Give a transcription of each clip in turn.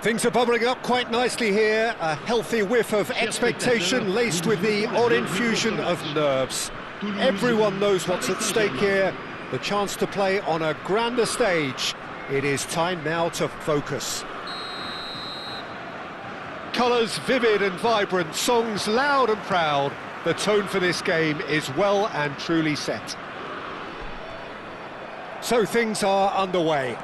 Things are bubbling up quite nicely here. A healthy whiff of expectation laced with the odd infusion of nerves. Everyone knows what's at stake here. The chance to play on a grander stage. It is time now to focus. Colours vivid and vibrant, songs loud and proud. The tone for this game is well and truly set. So things are underway.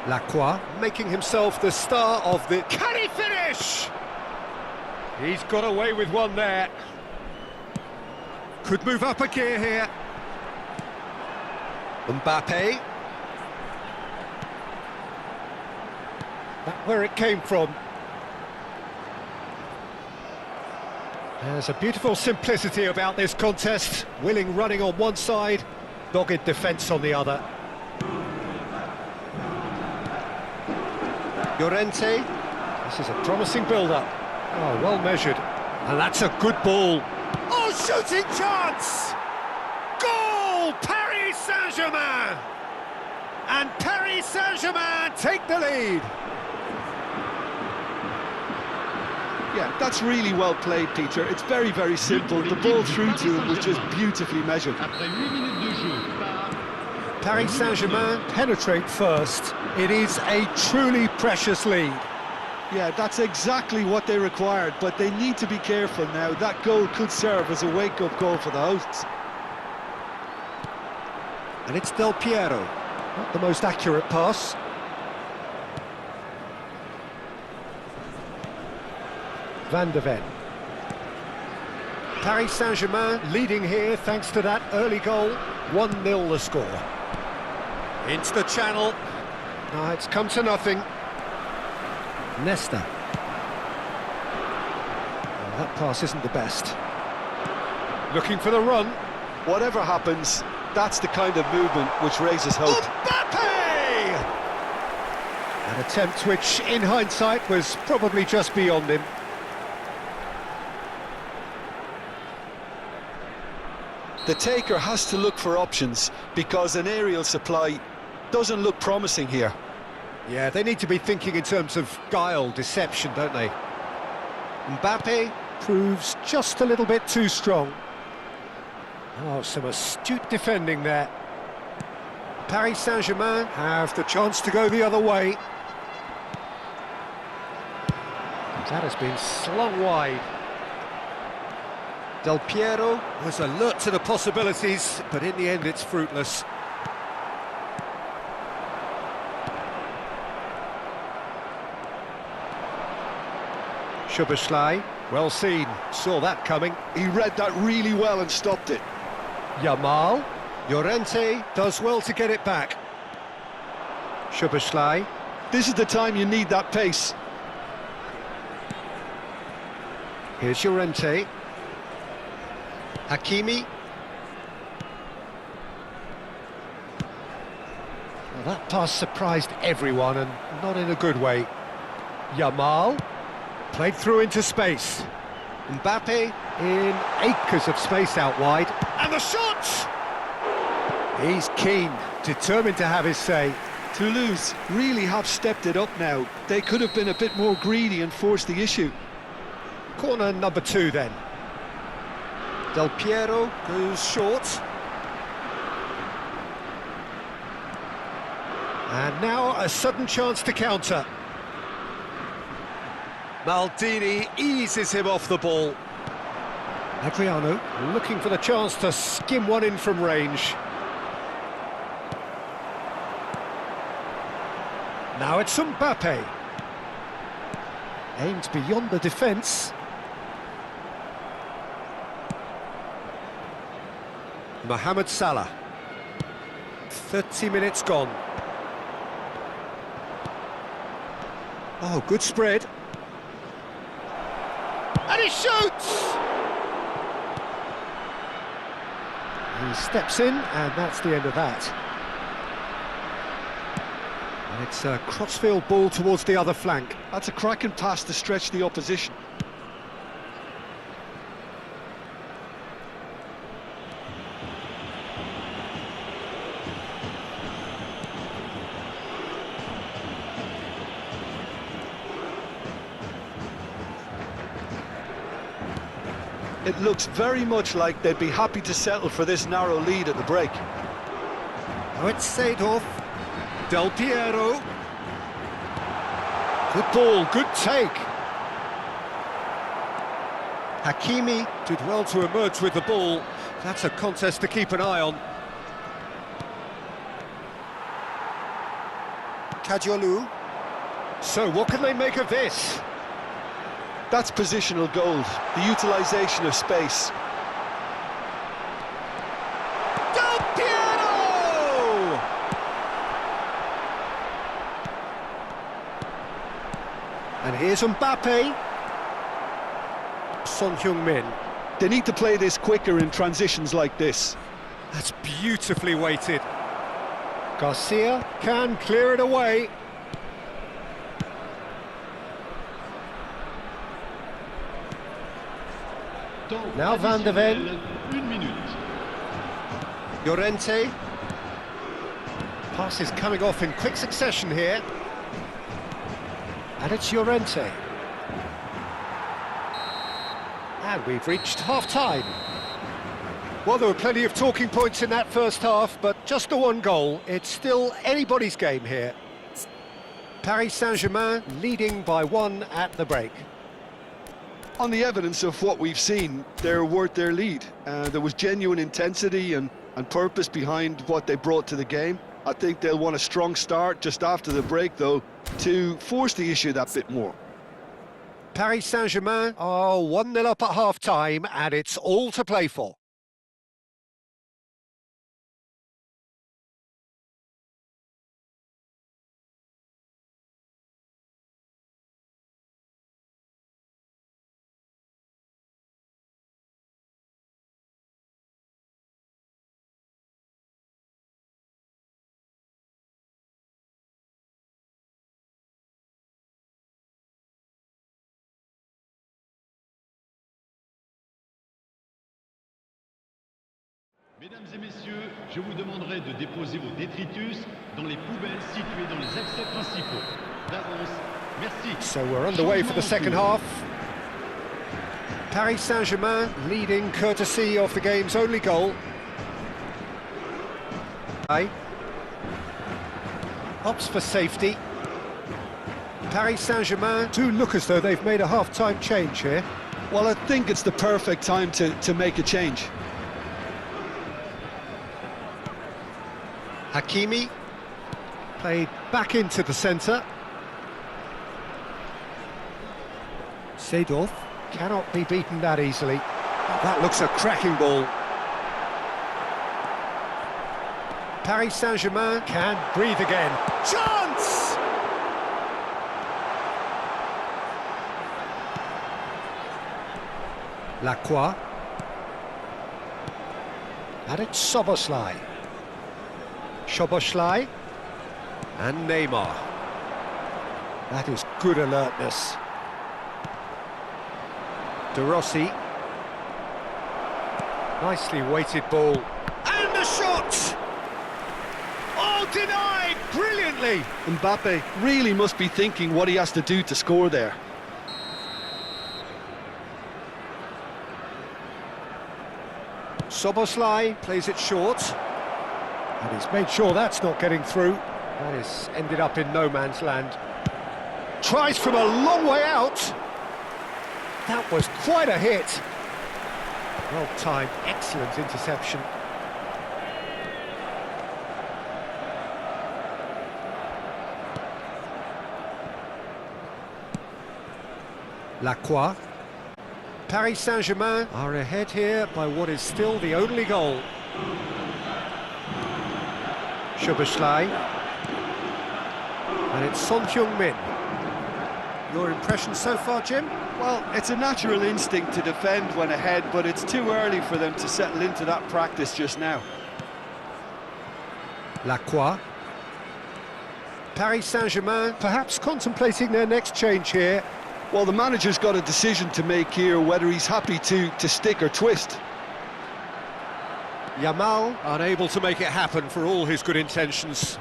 Lacroix making himself the star of the... Can he finish? He's got away with one there. Could move up a gear here. Mbappe. That's where it came from. There's a beautiful simplicity about this contest. Willing running on one side, dogged defence on the other. Llorente, this is a promising build-up. Oh, well measured. And that's a good ball. Oh, shooting chance! Goal! Paris Saint-Germain! And Paris Saint-Germain take the lead. Yeah, that's really well played, Peter. It's very, very simple. The ball through to him was just beautifully measured. Paris Saint-Germain penetrate first. It is a truly precious lead. Yeah, that's exactly what they required, but they need to be careful now. That goal could serve as a wake-up goal for the hosts. And it's Del Piero. Not the most accurate pass. Van de Ven. Paris Saint-Germain leading here thanks to that early goal. 1-0 the score. Into the channel. No, it's come to nothing. Nesta. Well, that pass isn't the best. Looking for the run. Whatever happens, that's the kind of movement which raises hope. Mbappe! An attempt which, in hindsight, was probably just beyond him. The taker has to look for options because an aerial supply doesn't look promising here. Yeah, they need to be thinking in terms of guile, deception, don't they? Mbappe proves just a little bit too strong. Oh, some astute defending there. Paris Saint-Germain have the chance to go the other way. That has been slung wide. Del Piero was alert to the possibilities, but in the end it's fruitless. Szoboszlai, well seen, saw that coming. He read that really well and stopped it. Yamal, Llorente does well to get it back. Szoboszlai. This is the time you need that pace. Here's Llorente. Hakimi. Well, that pass surprised everyone and not in a good way. Yamal. Played through into space. Mbappe in acres of space out wide. And the shot! He's keen, determined to have his say. Toulouse really have stepped it up now. They could have been a bit more greedy and forced the issue. Corner number 2 then. Del Piero goes short. And now a sudden chance to counter. Maldini eases him off the ball. Adriano looking for the chance to skim one in from range. Now it's Mbappe. Aimed beyond the defence. Mohamed Salah. 30 minutes gone. Oh, good spread. And he shoots! He steps in, and that's the end of that. And it's a crossfield ball towards the other flank. That's a cracking pass to stretch the opposition. It looks very much like they'd be happy to settle for this narrow lead at the break. Now it's Seedorf. Del Piero. Good ball, good take. Hakimi did well to emerge with the ball. That's a contest to keep an eye on. Kajolu. So what can they make of this? That's positional gold, the utilisation of space. Del Piero! And here's Mbappe. Son Heung-min. They need to play this quicker in transitions like this. That's beautifully weighted. Garcia can clear it away. Now Van de Ven. Llorente. Pass is coming off in quick succession here. And it's Llorente. And we've reached half-time. Well, there were plenty of talking points in that first half, but just the one goal. It's still anybody's game here. Paris Saint-Germain leading by 1 at the break. On the evidence of what we've seen, they're worth their lead. There was genuine intensity and purpose behind what they brought to the game. I think they'll want a strong start just after the break, though, to force the issue that bit more. Paris Saint-Germain are 1-0 up at half-time, and it's all to play for. Mesdames et messieurs, je vous demanderai de déposer vos détritus dans les poubelles situées dans les accès principaux. D'avance, merci. So we're underway for the second half. Paris Saint-Germain leading courtesy of the game's only goal. Opts for safety. Paris Saint-Germain do look as though they've made a half-time change here. Well, I think it's the perfect time to make a change. Hakimi played back into the centre. Seedorf cannot be beaten that easily. That looks a cracking ball. Paris Saint-Germain can breathe again. Chance! Lacroix. And it's Szoboszlai. Szoboszlai and Neymar. That is good alertness. De Rossi. Nicely weighted ball. And the shot! Oh, denied brilliantly! Mbappe really must be thinking what he has to do to score there. Szoboszlai plays it short. And he's made sure that's not getting through. That has ended up in no man's land. Tries from a long way out. That was quite a hit. Well timed, excellent interception. Lacroix. Paris Saint-Germain are ahead here by what is still the only goal. Szoboszlai. And it's Son Heung-min. Your impression so far, Jim? Well, it's a natural instinct to defend when ahead, but it's too early for them to settle into that practice just now. Lacroix. Paris Saint-Germain perhaps contemplating their next change here. Well, the manager's got a decision to make here, whether he's happy to stick or twist. Yamal unable to make it happen for all his good intentions.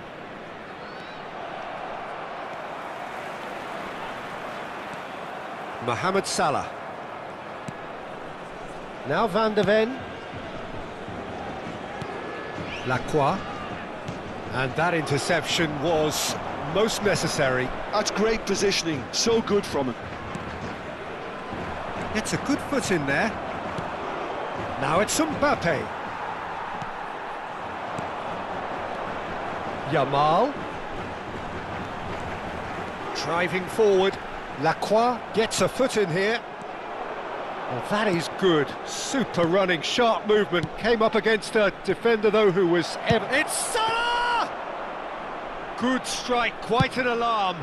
Mohamed Salah. Now Van de Ven. Lacroix. And that interception was most necessary. That's great positioning, so good from him. Gets a good foot in there. Now it's Mbappe. Yamal. Driving forward. Lacroix gets a foot in here. Well, that is good. Super running, sharp movement. Came up against a defender, though, who was... It's Salah! Good strike, quite an alarm.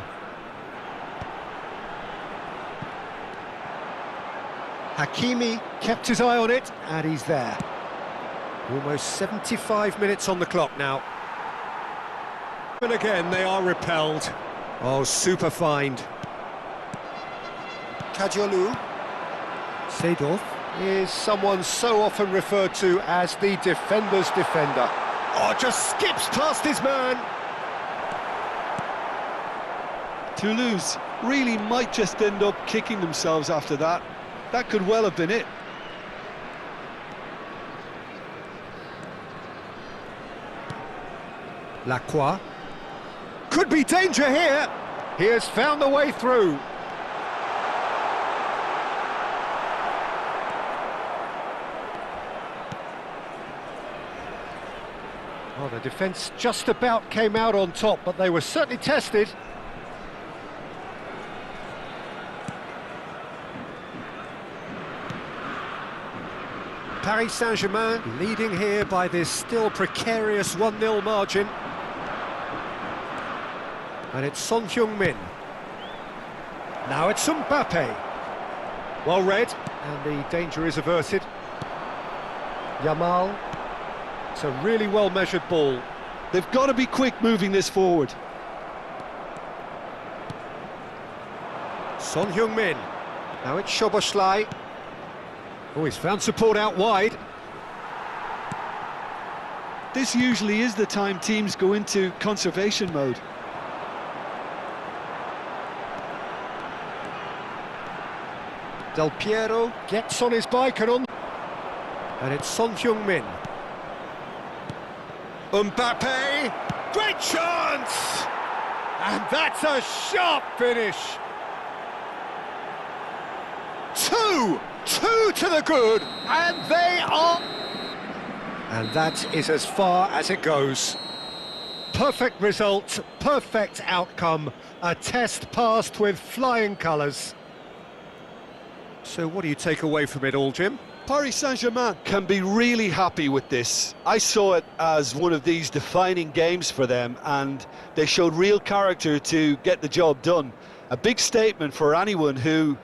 Hakimi kept his eye on it, and he's there. Almost 75 minutes on the clock now. And again, they are repelled. Oh, super find. Kajolu. Seedorf is someone so often referred to as the defender's defender. Oh, just skips past his man. Toulouse really might just end up kicking themselves after that. That could well have been it. Lacroix. Could be danger here. He has found the way through. Oh, the defence just about came out on top, but they were certainly tested. Paris Saint-Germain leading here by this still precarious 1-0 margin. And it's Son Heung-min. Now it's Mbappe. Well read, and the danger is averted. Yamal. It's a really well-measured ball. They've got to be quick moving this forward. Son Heung-min. Now it's Szoboszlai. Oh, he's found support out wide. This usually is the time teams go into conservation mode. Del Piero gets on his bike and on. And it's Son Heung-min. Mbappe, great chance! And that's a sharp finish. Two to the good, and they are... And that is as far as it goes. Perfect result, perfect outcome, a test passed with flying colours. So what do you take away from it all, Jim? Paris Saint-Germain can be really happy with this. I saw it as one of these defining games for them, and they showed real character to get the job done. A big statement for anyone who